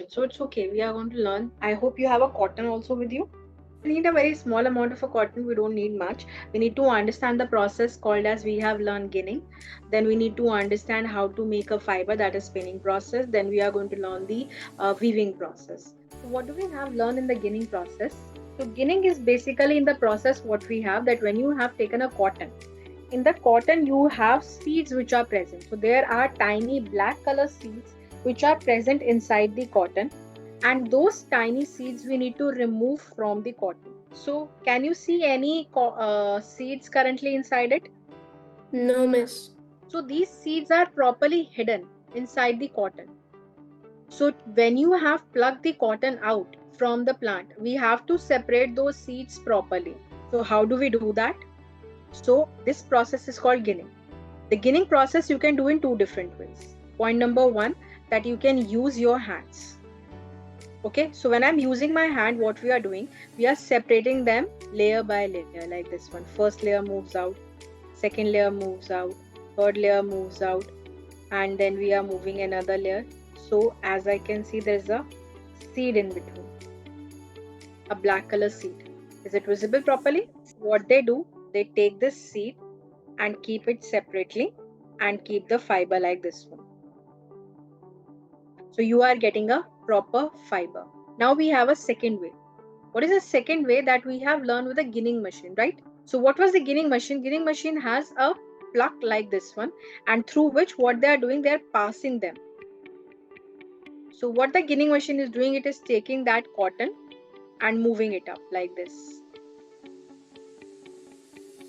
section. So it's okay. We are going to learn. I hope you have a cotton also with you. We need a very small amount of a cotton. We don't need much. We need to understand the process called as we have learned ginning. Then we need to understand how to make a fiber, that is spinning process. Then we are going to learn the weaving process. So what do we have learned in the ginning process? So ginning is basically in the process what we have, that when you have taken a cotton, in the cotton you have seeds which are present. So there are tiny black color seeds which are present inside the cotton, and those tiny seeds we need to remove from the cotton. So can you see any seeds currently inside it? No, miss. So these seeds are properly hidden inside the cotton. So when you have plucked the cotton out from the plant, we have to separate those seeds properly. So how do we do that? So this process is called ginning. The ginning process you can do in two different ways. Point number one, that you can use your hands. Okay, so when I'm using my hand, what we are doing, we are separating them layer by layer like this one. First layer moves out, second layer moves out, third layer moves out, and then we are moving another layer. So as I can see, there's a seed in between, a black color seed. Is it visible properly? What they do, they take this seed and keep it separately and keep the fiber like this one. So you are getting a proper fiber. Now we have a second way. What is the second way that we have learned with the ginning machine, right? So what was the ginning machine? Ginning machine has a pluck like this one, and through which what they are doing, they are passing them. So what the ginning machine is doing, it is taking that cotton and moving it up like this.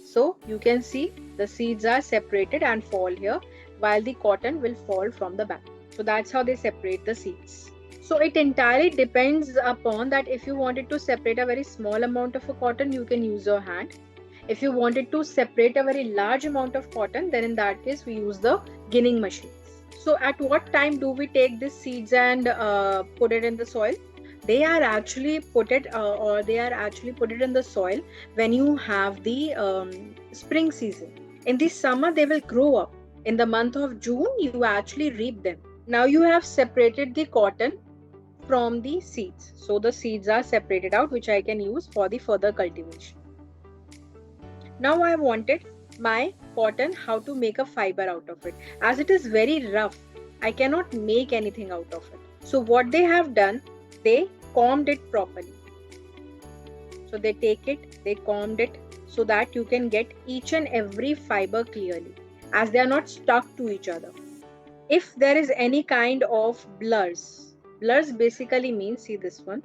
So you can see the seeds are separated and fall here, while the cotton will fall from the back. So that's how they separate the seeds. So it entirely depends upon that. If you wanted to separate a very small amount of a cotton, you can use your hand. If you wanted to separate a very large amount of cotton, then in that case we use the ginning machines. So at what time do we take these seeds and put it in the soil? They are actually put it in the soil when you have the spring season. In the summer they will grow up. In the month of June you actually reap them. Now you have separated the cotton from the seeds. So the seeds are separated out, which I can use for the further cultivation. Now I wanted my cotton, how to make a fiber out of it. As it is very rough, I cannot make anything out of it. So what they have done, they combed it properly. So they take it, they combed it so that you can get each and every fiber clearly, as they are not stuck to each other. If there is any kind of blurs basically means, see this one,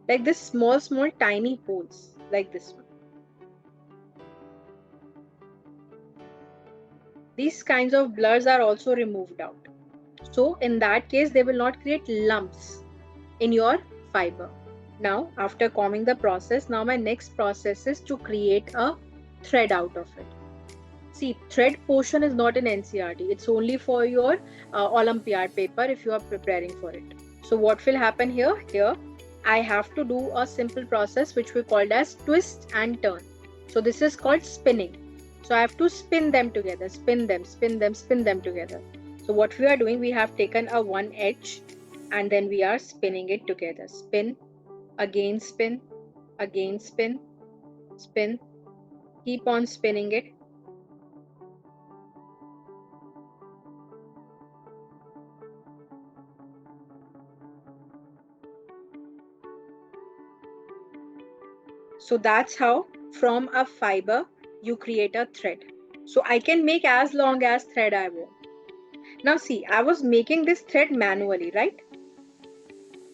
like this small tiny holes like this one. These kinds of blurs are also removed out. So in that case, they will not create lumps in your fiber. Now, after combing the process, now my next process is to create a thread out of it. See, thread portion is not in NCERT. It's only for your Olympiad paper if you are preparing for it. So what will happen here? Here, I have to do a simple process which we called as twist and turn. So this is called spinning. So I have to spin them together, spin them together. So what we are doing, we have taken a one edge and then we are spinning it together. Spin, again spin, again spin, spin, keep on spinning it. So that's how from a fiber you create a thread. So I can make as long as thread I want. Now see, I was making this thread manually, right?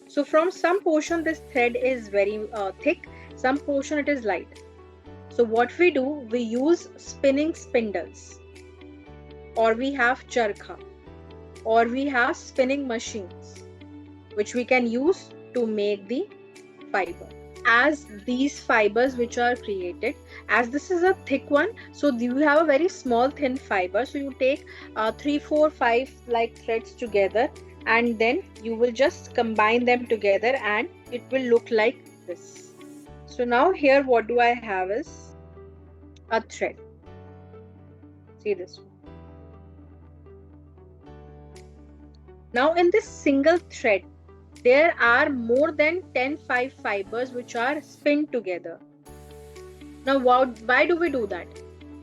So from some portion this thread is very thick, some portion it is light. So what we do, we use spinning spindles, or we have charkha, or we have spinning machines which we can use to make the fiber. As these fibers which are created, as this is a thick one, so you have a very small thin fiber, so you take 3 4 5 like threads together and then you will just combine them together and it will look like this. So now here what do I have is a thread. See this one. Now in this single thread there are more than 10 fibers which are spinned together. Now why do we do that?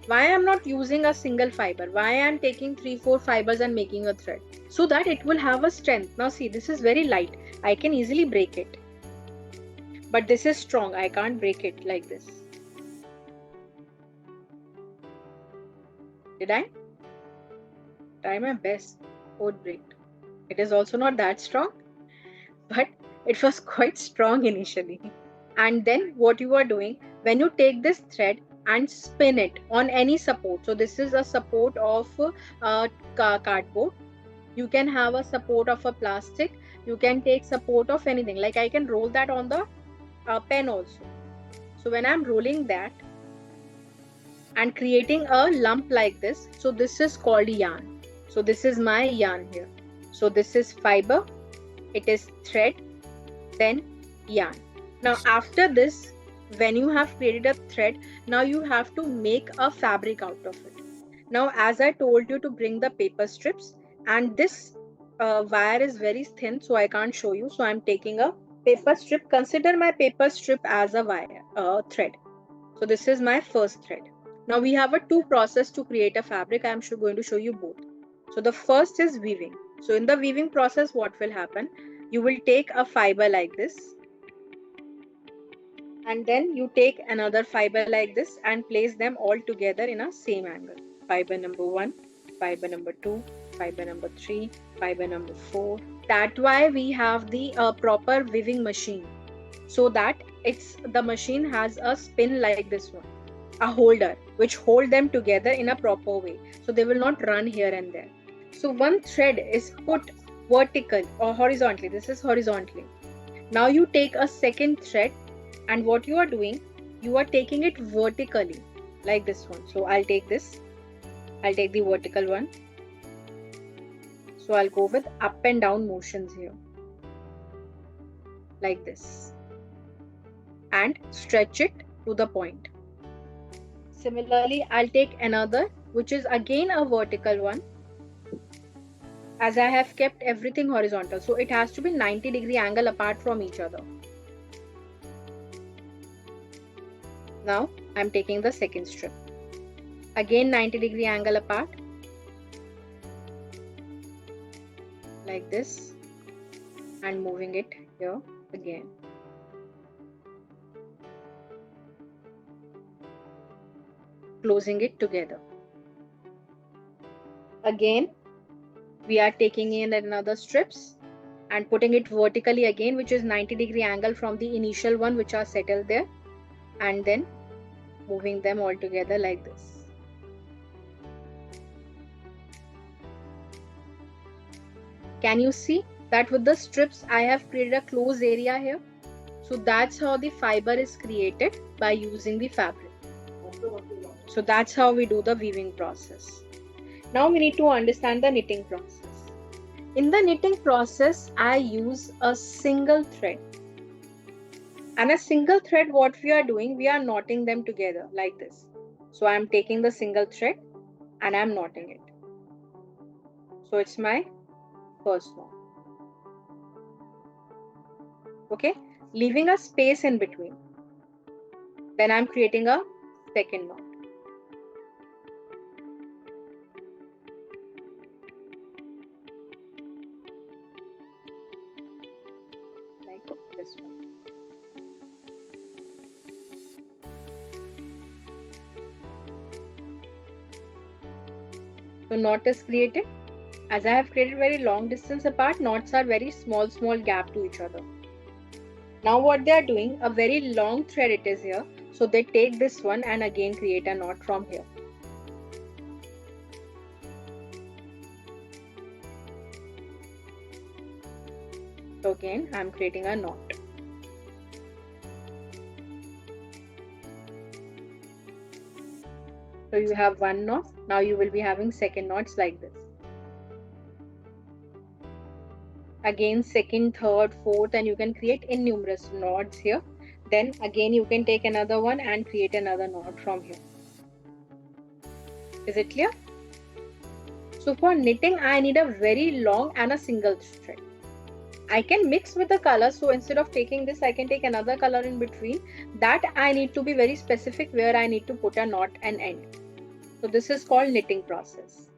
Why I'm not using a single fiber? Why I'm taking 3-4 fibers and making a thread? So that it will have a strength. Now see, this is very light. I can easily break it. But this is strong. I can't break it like this. Did I? Try my best. Would break. It is also not that strong, but it was quite strong initially. And then what you are doing, when you take this thread and spin it on any support, so this is a support of cardboard, you can have a support of a plastic, you can take support of anything, like I can roll that on the pen also. So when I'm rolling that and creating a lump like this, so this is called yarn. So this is my yarn here. So this is fiber, it is thread, then yarn. Now after this, when you have created a thread, now you have to make a fabric out of it. Now as I told you to bring the paper strips, and this wire is very thin, so I can't show you, so I'm taking a paper strip. Consider my paper strip as a wire thread. So this is my first thread. Now we have a two process to create a fabric. I'm going to show you both. So the first is weaving. So in the weaving process, what will happen? You will take a fiber like this, and then you take another fiber like this and place them all together in a same angle. Fiber number 1, fiber number 2, fiber number 3, fiber number 4. That's why we have the proper weaving machine, so that the machine has a spin like this one, a holder which hold them together in a proper way, so they will not run here and there. So one thread is put vertical or horizontally. This is horizontally. Now you take a second thread, and what you are doing, you are taking it vertically like this one. So I'll take this, I'll take the vertical one. So I'll go with up and down motions here like this and stretch it to the point. Similarly, I'll take another which is again a vertical one, as I have kept everything horizontal, so it has to be 90-degree angle apart from each other. Now I'm taking the second strip, again 90-degree angle apart like this and moving it here again. Closing it together. Again we are taking in another strips and putting it vertically again, which is 90-degree angle from the initial one which are settled there, and then moving them all together like this. Can you see that with the strips I have created a closed area here? So that's how the fiber is created, by using the fabric. So that's how we do the weaving process. Now we need to understand the knitting process. In the knitting process, I use a single thread. And a single thread, what we are doing, we are knotting them together like this. So I'm taking the single thread and I'm knotting it. So it's my first knot. Okay, leaving a space in between. Then I'm creating a second knot. Like this one. So knot is created. As I have created very long distance apart, knots are very small gap to each other. Now what they are doing, a very long thread it is here. So they take this one and again create a knot from here. So again I am creating a knot. So you have one knot. Now you will be having second knots like this. Again second, third, fourth, and you can create innumerous knots here. Then again you can take another one and create another knot from here. Is it clear? So for knitting I need a very long and a single thread. I can mix with the color. So instead of taking this, I can take another color in between. That I need to be very specific where I need to put a knot and end. So this is called knitting process.